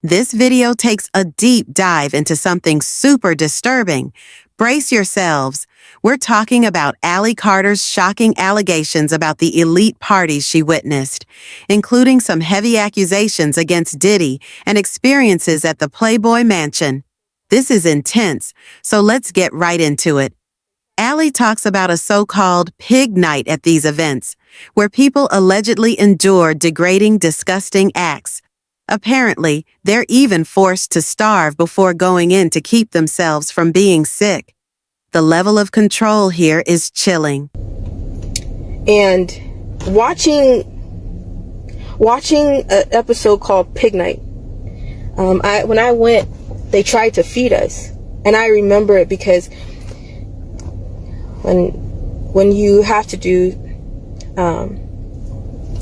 This video takes a deep dive into something super disturbing. Brace yourselves. We're talking about Allie Carter's shocking allegations about the elite parties she witnessed, including some heavy accusations against Diddy and experiences at the Playboy Mansion. This is intense, so let's get right into it. Allie talks about a so-called pig night at these events, where people allegedly endure degrading, disgusting acts. Apparently, they're even forced to starve before going in to keep themselves from being sick. The level of control here is chilling. And watching an episode called Pig Night, when I went, they tried to feed us, and I remember it because when you have to do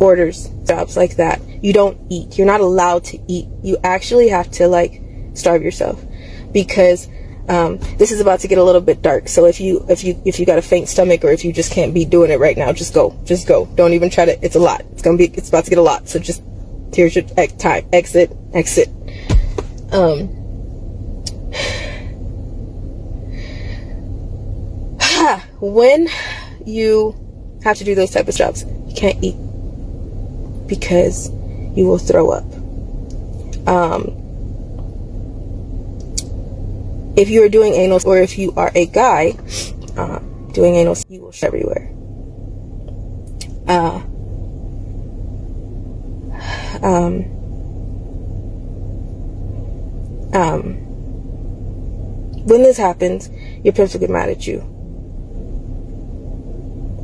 orders, jobs like that, you don't eat. You're not allowed to eat. You actually have to starve yourself, because this is about to get a little bit dark. So if you got a faint stomach, or if you just can't be doing it right now, just go. Don't even try to. It's a lot. It's about to get a lot. So just, here's your time. Exit. When you have to do those type of jobs, you can't eat because you will throw up. If you are doing anal, or if you are a guy doing anal, you will shit everywhere. When this happens, your pimps will get mad at you.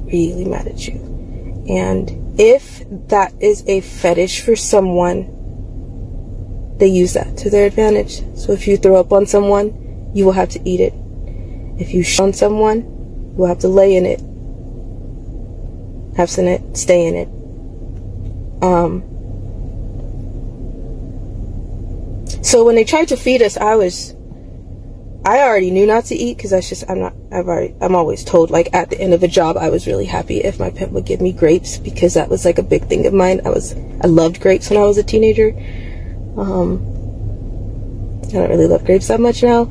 Really mad at you. And if that is a fetish for someone, they use that to their advantage. So if you throw up on someone, you will have to eat it. If you shit on someone, you will have to lay in it, have in it, stay in it. So when they tried to feed us, I already knew not to eat, because I'm always told, at the end of a job, I was really happy if my pimp would give me grapes, because that was a big thing of mine. I loved grapes when I was a teenager. I don't really love grapes that much now.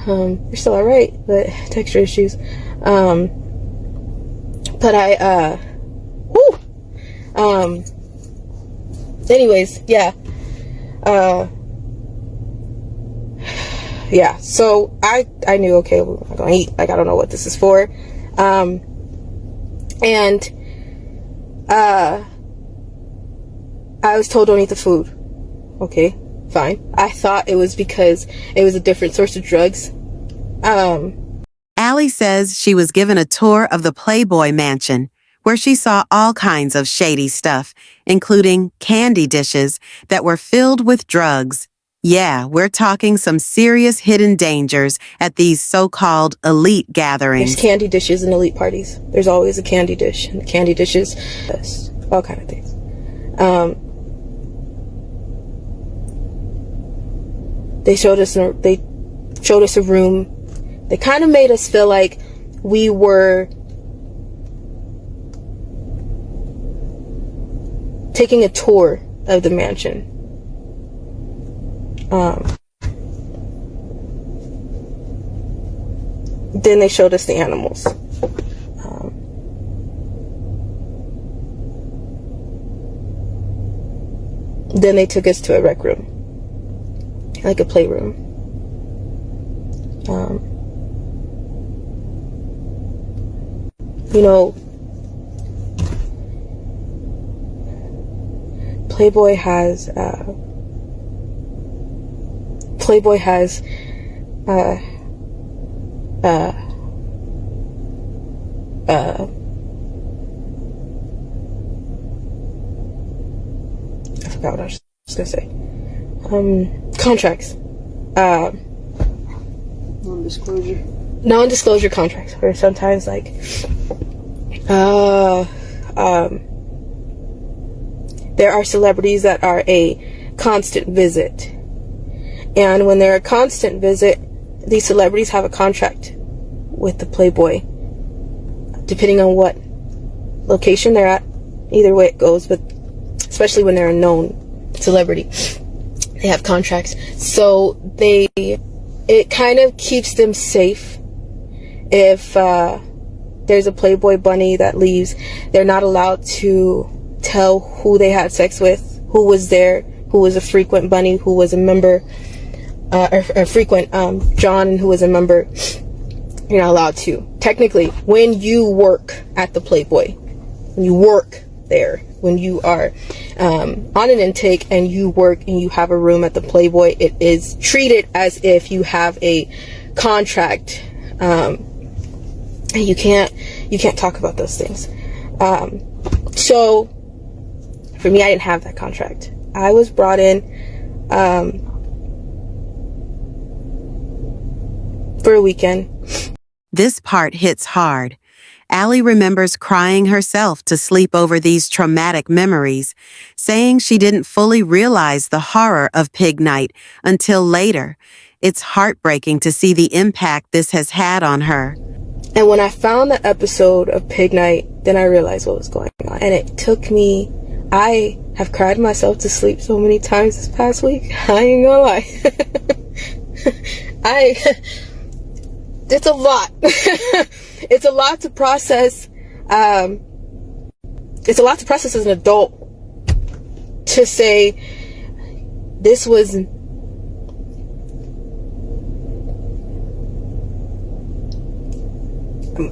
They're still alright, but texture issues. Anyways, yeah. Yeah, so I knew, okay, we're not gonna eat. I don't know what this is for. I was told, don't eat the food. Okay, fine. I thought it was because it was a different source of drugs. Allie says she was given a tour of the Playboy Mansion, where she saw all kinds of shady stuff, including candy dishes that were filled with drugs. Yeah, we're talking some serious hidden dangers at these so-called elite gatherings. There's candy dishes in elite parties. There's always a candy dish, and the candy dishes, all kind of things. They showed us a room. They kind of made us feel like we were taking a tour of the mansion. Then they showed us the animals. Then they took us to a rec room, like a playroom. Playboy has I forgot what I was gonna say. Contracts. Non-disclosure contracts, where sometimes there are celebrities that are a constant visit. And when they're a constant visit, these celebrities have a contract with the Playboy, depending on what location they're at. Either way it goes, but especially when they're a known celebrity. They have contracts. So it kind of keeps them safe. If there's a Playboy bunny that leaves, they're not allowed to tell who they had sex with, who was there, who was a frequent bunny, who was a member, or a frequent John, and who was a member. You're not allowed to. Technically, when you work at the Playboy, when you work there, when you are on an intake and you work and you have a room at the Playboy, it is treated as if you have a contract. You can't talk about those things. So for me, I didn't have that contract. I was brought in for a weekend. This part hits hard. Allie remembers crying herself to sleep over these traumatic memories, saying she didn't fully realize the horror of Pig Night until later. It's heartbreaking to see the impact this has had on her. And when I found the episode of Pig Night, then I realized what was going on. And it took me, I have cried myself to sleep so many times this past week. I ain't gonna lie. It's a lot. It's a lot to process. It's a lot to process as an adult. To say, this was...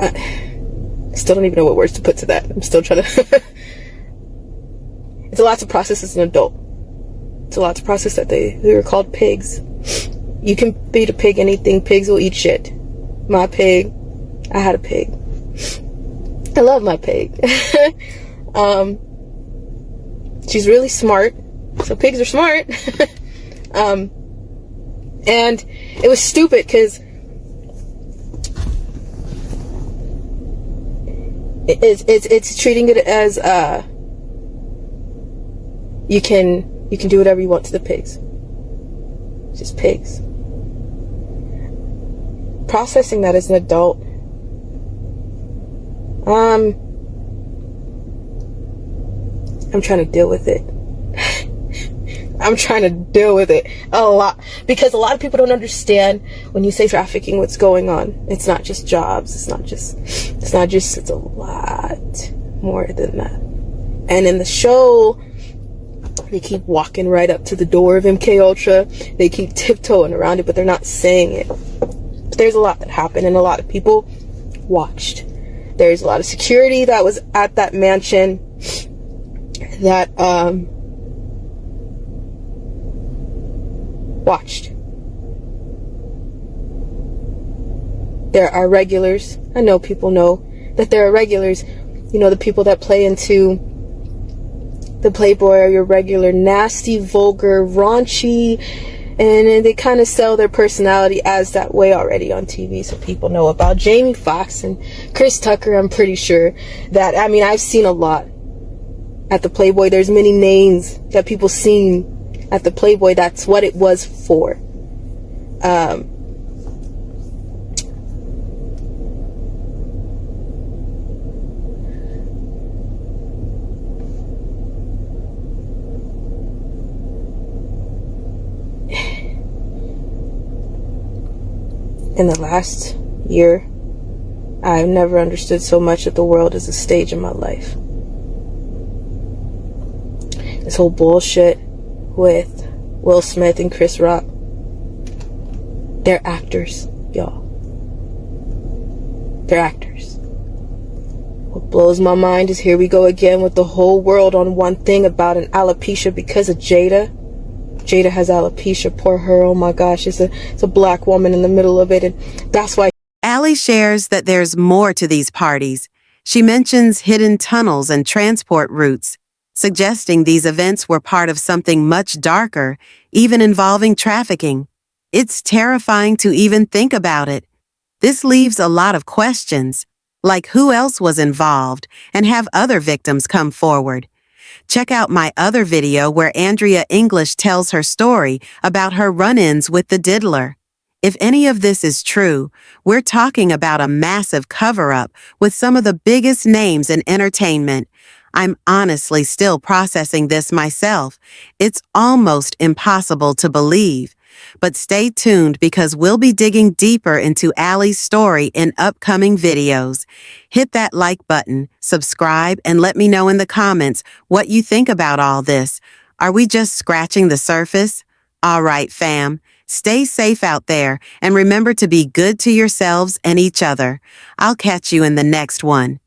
I still don't even know what words to put to that. I'm still trying to... It's a lot to process as an adult. It's a lot to process that they were called pigs. You can feed a pig anything. Pigs will eat shit. My pig, I had a pig. I love my pig. She's really smart. So pigs are smart. And it was stupid because it's treating it as you can do whatever you want to the pigs. It's just pigs. Processing that as an adult, I'm trying to deal with it. I'm trying to deal with it a lot, because a lot of people don't understand when you say trafficking what's going on. It's not just jobs. It's a lot more than that. And in the show, they keep walking right up to the door of MK Ultra. They keep tiptoeing around it, but they're not saying it. But there's a lot that happened, and a lot of people watched. There's a lot of security that was at that mansion that watched. There are regulars. I know people know that there are regulars. You know, the people that play into the Playboy are your regular nasty, vulgar, raunchy, and they kind of sell their personality as that way already on TV, so people know about Jamie Foxx and Chris Tucker. I'm pretty sure that, I mean, I've seen a lot at the Playboy. There's many names that people seen at the Playboy. That's what it was for. In the last year, I've never understood so much that the world is a stage in my life. This whole bullshit with Will Smith and Chris Rock. They're actors, y'all. They're actors. What blows my mind is here we go again with the whole world on one thing about an alopecia because of Jada. Jada has alopecia, poor her, oh my gosh, it's a black woman in the middle of it, and that's why. Allie shares that there's more to these parties. She mentions hidden tunnels and transport routes, suggesting these events were part of something much darker, even involving trafficking. It's terrifying to even think about it. This leaves a lot of questions, like who else was involved, and have other victims come forward. Check out my other video where Andrea English tells her story about her run-ins with the diddler. If any of this is true, we're talking about a massive cover-up with some of the biggest names in entertainment. I'm honestly still processing this myself. It's almost impossible to believe. But stay tuned because we'll be digging deeper into Allie's story in upcoming videos. Hit that like button, subscribe, and let me know in the comments what you think about all this. Are we just scratching the surface? All right, fam. Stay safe out there and remember to be good to yourselves and each other. I'll catch you in the next one.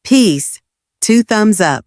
Peace. 2 thumbs up.